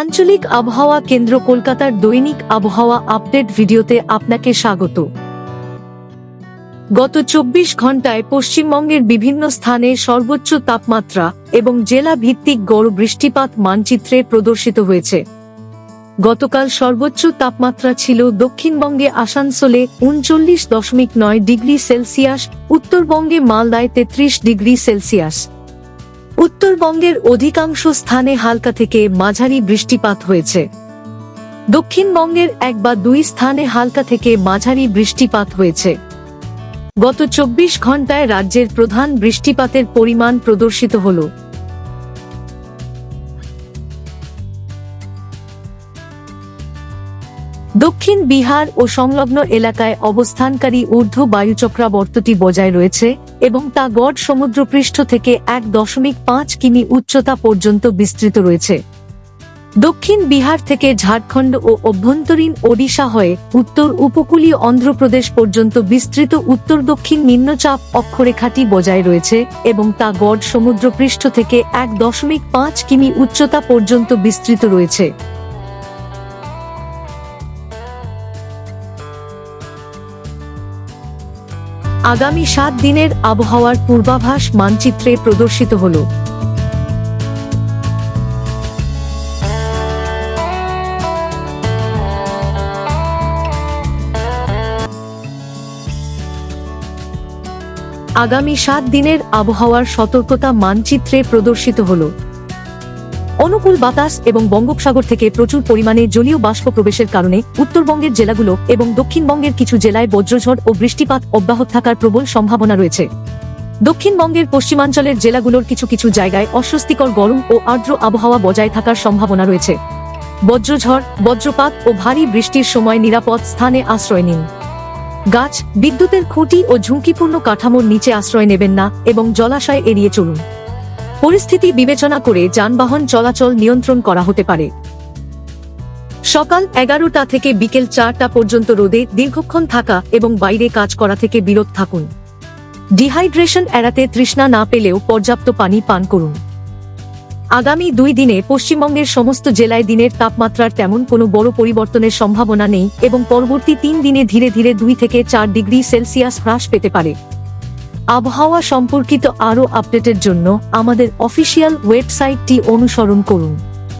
আঞ্চলিক আবহাওয়া কেন্দ্র কলকাতার দৈনিক আবহাওয়া আপডেট ভিডিওতে আপনাকে স্বাগত। গত ২৪ ঘন্টায় পশ্চিমবঙ্গের বিভিন্ন স্থানে সর্বোচ্চ তাপমাত্রা এবং জেলা ভিত্তিক গড় বৃষ্টিপাত মানচিত্রে প্রদর্শিত হয়েছে। গতকাল সর্বোচ্চ তাপমাত্রা ছিল দক্ষিণবঙ্গে আসানসোলে ৩৯.৯ ডিগ্রি সেলসিয়াস, উত্তরবঙ্গে মালদায় ৩৩ ডিগ্রি সেলসিয়াস। উত্তরবঙ্গের অধিকাংশ স্থানে হালকা থেকে মাঝারি বৃষ্টিপাত হয়েছে। দক্ষিণবঙ্গের ১ বা ২ স্থানে হালকা থেকে মাঝারি বৃষ্টিপাত হয়েছে। গত ২৪ ঘন্টায় রাজ্যের প্রধান বৃষ্টিপাতের পরিমাণ প্রদর্শিত হল। দক্ষিণ বিহার ও সংলগ্ন এলাকায় অবস্থানকারী ঊর্ধ্ব বায়ুচক্রাবর্তটি বজায় রয়েছে এবং তা গড় সমুদ্রপৃষ্ঠ থেকে ১.৫ কিমি উচ্চতা পর্যন্ত বিস্তৃত রয়েছে। দক্ষিণ বিহার থেকে ঝাড়খণ্ড ও অভ্যন্তরীণ ওড়িশা হয়ে উত্তর উপকূলীয় অন্ধ্রপ্রদেশ পর্যন্ত বিস্তৃত উত্তর দক্ষিণ নিম্নচাপ অক্ষরেখাটি বজায় রয়েছে এবং তা গড় সমুদ্রপৃষ্ঠ থেকে ১.৫ কিমি উচ্চতা পর্যন্ত বিস্তৃত রয়েছে। আগামী ৭ দিনের আবহাওয়ার পূর্বাভাস মানচিত্রে প্রদর্শিত হল। আগামী ৭ দিনের আবহাওয়ার সতর্কতা মানচিত্রে প্রদর্শিত হল। অনুকূল বাতাস এবং বঙ্গোপসাগর থেকে প্রচুর পরিমাণে জলীয় বাষ্প প্রবেশের কারণে উত্তরবঙ্গের জেলাগুলো এবং দক্ষিণবঙ্গের কিছু জেলায় বজ্রঝড় ও বৃষ্টিপাত অব্যাহত থাকার প্রবল সম্ভাবনা রয়েছে। দক্ষিণবঙ্গের পশ্চিমাঞ্চলের জেলাগুলোর কিছু কিছু জায়গায় অস্বস্তিকর গরম ও আর্দ্র আবহাওয়া বজায় থাকার সম্ভাবনা রয়েছে। বজ্রঝড়, বজ্রপাত ও ভারী বৃষ্টির সময় নিরাপদ স্থানে আশ্রয় নিন। গাছ, বিদ্যুতের খুঁটি ও ঝুঁকিপূর্ণ কাঠামোর নিচে আশ্রয় নেবেন না এবং জলাশয় এড়িয়ে চলুন। পরিস্থিতি বিবেচনা করে যানবাহন চলাচল নিয়ন্ত্রণ করা হতে পারে। সকাল ১১টা থেকে বিকেল ৪টা পর্যন্ত রোদে দীর্ঘক্ষণ থাকা এবং বাইরে কাজ করা থেকে বিরত থাকুন। ডিহাইড্রেশন এড়াতে তৃষ্ণা না পেলেও পর্যাপ্ত পানি পান করুন। আগামী ২ দিনে পশ্চিমবঙ্গের সমস্ত জেলায় দিনের তাপমাত্রার তেমন কোনো বড় পরিবর্তনের সম্ভাবনা নেই এবং পরবর্তী ৩ দিনে ধীরে ধীরে ২ থেকে ৪ ডিগ্রি সেলসিয়াস হ্রাস পেতে পারে। আবহাওয়া সম্পর্কিত আরও আপডেটের জন্য আমাদের অফিসিয়াল ওয়েবসাইটটি অনুসরণ করুন।